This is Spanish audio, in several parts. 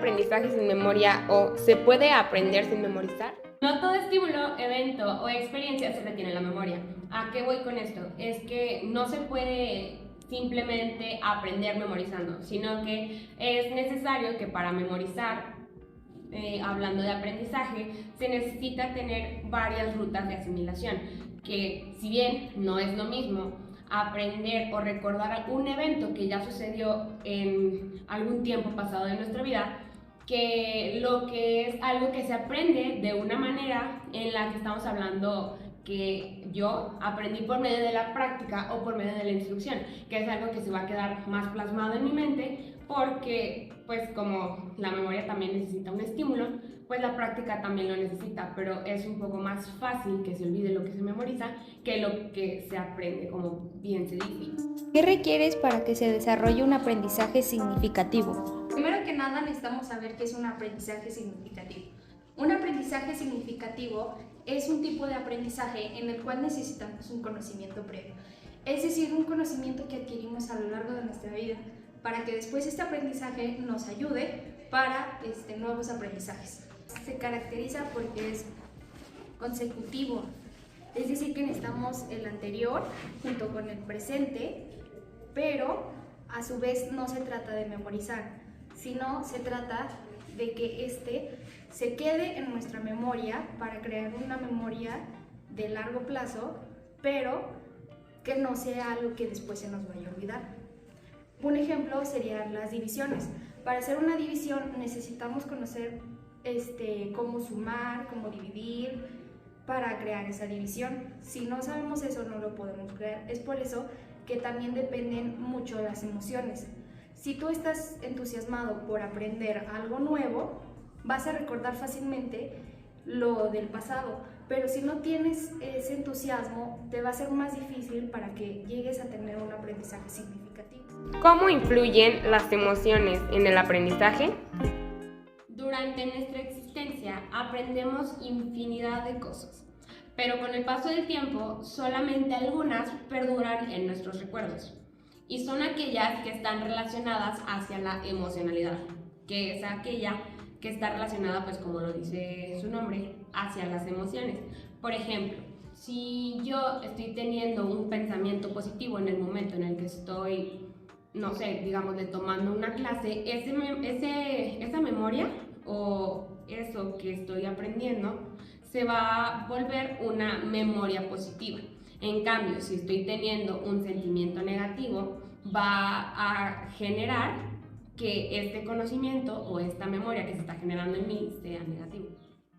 aprendizaje sin memoria o se puede aprender sin memorizar? No todo estímulo, evento o experiencia se retiene en la memoria. ¿A qué voy con esto? Es que no se puede simplemente aprender memorizando, sino que es necesario que para memorizar, hablando de aprendizaje, se necesita tener varias rutas de asimilación, que si bien no es lo mismo aprender o recordar un evento que ya sucedió en algún tiempo pasado de nuestra vida, que lo que es algo que se aprende de una manera en la que estamos hablando que yo aprendí por medio de la práctica o por medio de la instrucción, que es algo que se va a quedar más plasmado en mi mente porque pues como la memoria también necesita un estímulo, pues la práctica también lo necesita, pero es un poco más fácil que se olvide lo que se memoriza que lo que se aprende, como bien se dice. ¿Qué requieres para que se desarrolle un aprendizaje significativo? Primero que nada necesitamos saber qué es un aprendizaje significativo. Un aprendizaje significativo es un tipo de aprendizaje en el cual necesitamos un conocimiento previo, es decir, un conocimiento que adquirimos a lo largo de nuestra vida para que después este aprendizaje nos ayude para nuevos aprendizajes. Se caracteriza porque es consecutivo, es decir, que necesitamos el anterior junto con el presente, pero a su vez no se trata de memorizar, sino se trata de que se quede en nuestra memoria para crear una memoria de largo plazo, pero que no sea algo que después se nos vaya a olvidar. Un ejemplo serían las divisiones. Para hacer una división necesitamos conocer cómo sumar, cómo dividir, para crear esa división. Si no sabemos eso, no lo podemos crear. Es por eso que también dependen mucho las emociones. Si tú estás entusiasmado por aprender algo nuevo, vas a recordar fácilmente lo del pasado, pero si no tienes ese entusiasmo, te va a ser más difícil para que llegues a tener un aprendizaje significativo. ¿Cómo influyen las emociones en el aprendizaje? Durante nuestra existencia aprendemos infinidad de cosas, pero con el paso del tiempo solamente algunas perduran en nuestros recuerdos y son aquellas que están relacionadas hacia la emocionalidad, que es aquella que está relacionada, pues como lo dice su nombre, hacia las emociones. Por ejemplo, si yo estoy teniendo un pensamiento positivo en el momento en el que estoy, no sé, digamos, tomando una clase, esa memoria o eso que estoy aprendiendo se va a volver una memoria positiva. En cambio, si estoy teniendo un sentimiento negativo, va a generar que este conocimiento o esta memoria que se está generando en mí sea negativo.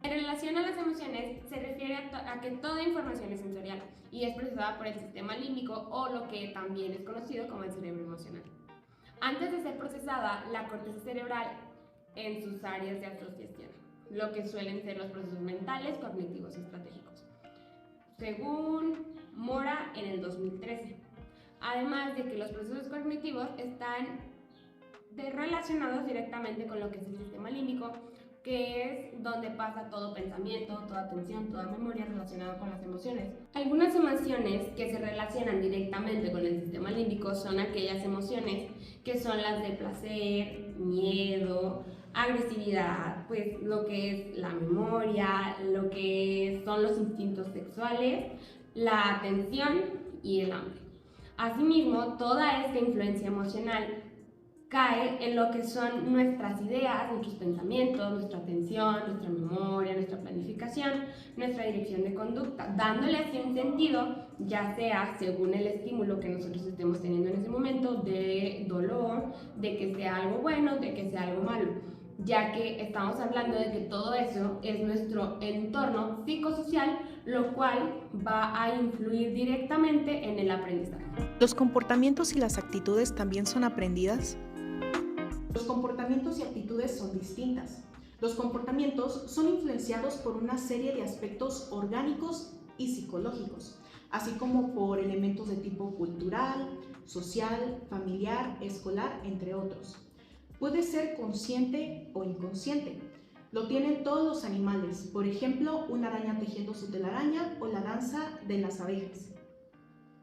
En relación a las emociones, se refiere a que toda información es sensorial y es procesada por el sistema límbico o lo que también es conocido como el cerebro emocional. Antes de ser procesada, la corteza cerebral en sus áreas de asociación, lo que suelen ser los procesos mentales, cognitivos y estratégicos, según Mora en el 2013. Además de que los procesos cognitivos están relacionados directamente con lo que es el sistema límbico, que es donde pasa todo pensamiento, toda atención, toda memoria relacionada con las emociones. Algunas emociones que se relacionan directamente con el sistema límbico son aquellas emociones que son las de placer, miedo, agresividad, pues lo que es la memoria, lo que son los instintos sexuales, la atención y el hambre. Asimismo, toda esta influencia emocional cae en lo que son nuestras ideas, nuestros pensamientos, nuestra atención, nuestra memoria, nuestra planificación, nuestra dirección de conducta, dándole así un sentido, ya sea según el estímulo que nosotros estemos teniendo en ese momento, de dolor, de que sea algo bueno, de que sea algo malo, ya que estamos hablando de que todo eso es nuestro entorno psicosocial, lo cual va a influir directamente en el aprendizaje. ¿Los comportamientos y las actitudes también son aprendidas? Los comportamientos y actitudes son distintas. Los comportamientos son influenciados por una serie de aspectos orgánicos y psicológicos, así como por elementos de tipo cultural, social, familiar, escolar, entre otros. Puede ser consciente o inconsciente. Lo tienen todos los animales, por ejemplo, una araña tejiendo su telaraña o la danza de las abejas.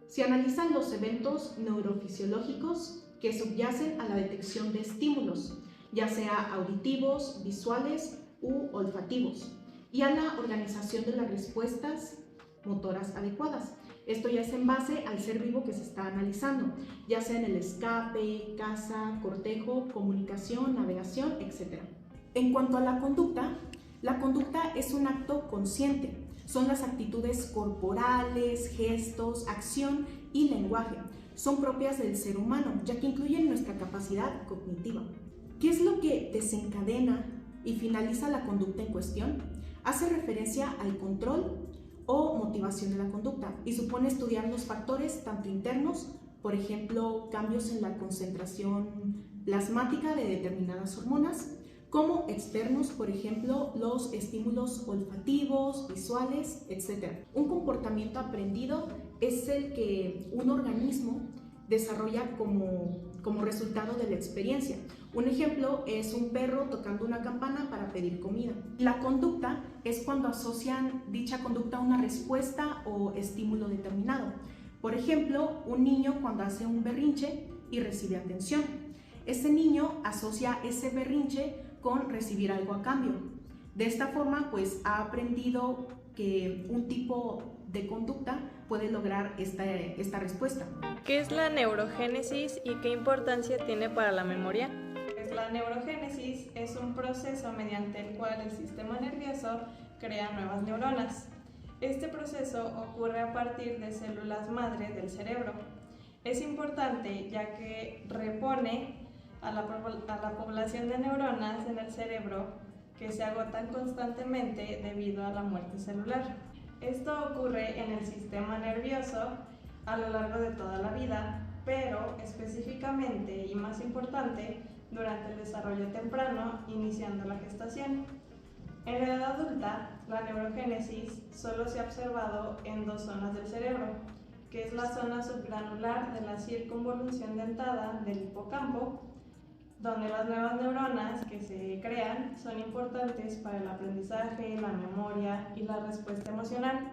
Se analizan los eventos neurofisiológicos que subyacen a la detección de estímulos. ya sea auditivos, visuales u olfativos, y a la organización de las respuestas motoras adecuadas. Esto ya es en base al ser vivo que se está analizando, ya sea en el escape, caza, cortejo, comunicación, navegación, etc. En cuanto a la conducta es un acto consciente. Son las actitudes corporales, gestos, acción y lenguaje. Son propias del ser humano, ya que incluyen nuestra capacidad cognitiva. ¿Qué es lo que desencadena y finaliza la conducta en cuestión? Hace referencia al control o motivación de la conducta y supone estudiar los factores tanto internos, por ejemplo, cambios en la concentración plasmática de determinadas hormonas, como externos, por ejemplo, los estímulos olfativos, visuales, etc. Un comportamiento aprendido es el que un organismo desarrolla como resultado de la experiencia. Un ejemplo es un perro tocando una campana para pedir comida. La conducta es cuando asocian dicha conducta a una respuesta o estímulo determinado. Por ejemplo, un niño cuando hace un berrinche y recibe atención. Ese niño asocia ese berrinche con recibir algo a cambio. De esta forma, pues ha aprendido que un tipo de conducta puede lograr esta respuesta. ¿Qué es la neurogénesis y qué importancia tiene para la memoria? La neurogénesis es un proceso mediante el cual el sistema nervioso crea nuevas neuronas. Este proceso ocurre a partir de células madre del cerebro. Es importante ya que repone a la población de neuronas en el cerebro que se agotan constantemente debido a la muerte celular. Esto ocurre en el sistema nervioso a lo largo de toda la vida, pero específicamente y más importante durante el desarrollo temprano, iniciando la gestación. En la edad adulta, la neurogénesis solo se ha observado en 2 zonas del cerebro, que es la zona subgranular de la circunvolución dentada del hipocampo, donde las nuevas neuronas que se crean son importantes para el aprendizaje, la memoria y la respuesta emocional,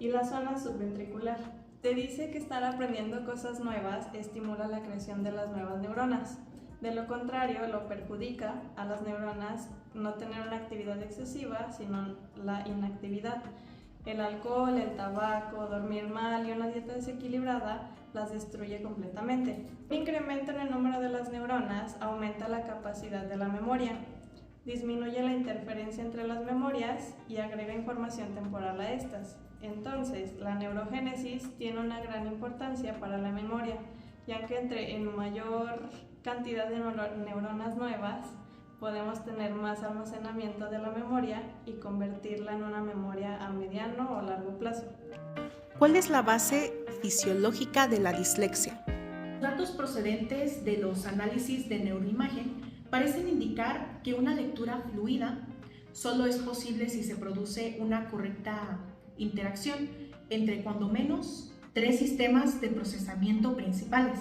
y la zona subventricular. Se dice que estar aprendiendo cosas nuevas estimula la creación de las nuevas neuronas. De lo contrario, lo perjudica a las neuronas no tener una actividad excesiva, sino la inactividad. El alcohol, el tabaco, dormir mal y una dieta desequilibrada las destruye completamente. Un incremento en el número de las neuronas aumenta la capacidad de la memoria, disminuye la interferencia entre las memorias y agrega información temporal a estas. Entonces, la neurogénesis tiene una gran importancia para la memoria, ya que en mayor cantidad de neuronas nuevas podemos tener más almacenamiento de la memoria y convertirla en una memoria a mediano o largo plazo. ¿Cuál es la base fisiológica de la dislexia? Datos procedentes de los análisis de neuroimagen parecen indicar que una lectura fluida solo es posible si se produce una correcta interacción entre cuando menos 3 sistemas de procesamiento principales,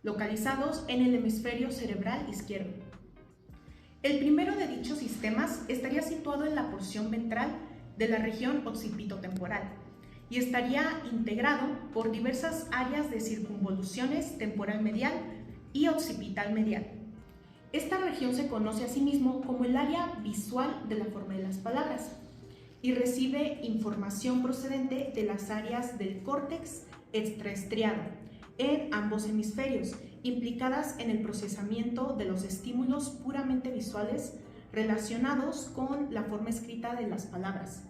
localizados en el hemisferio cerebral izquierdo. El primero de dichos sistemas estaría situado en la porción ventral de la región occipitotemporal y estaría integrado por diversas áreas de circunvoluciones temporal medial y occipital medial. Esta región se conoce asimismo como el área visual de la forma de las palabras y recibe información procedente de las áreas del córtex extraestriado en ambos hemisferios, implicadas en el procesamiento de los estímulos puramente visuales relacionados con la forma escrita de las palabras.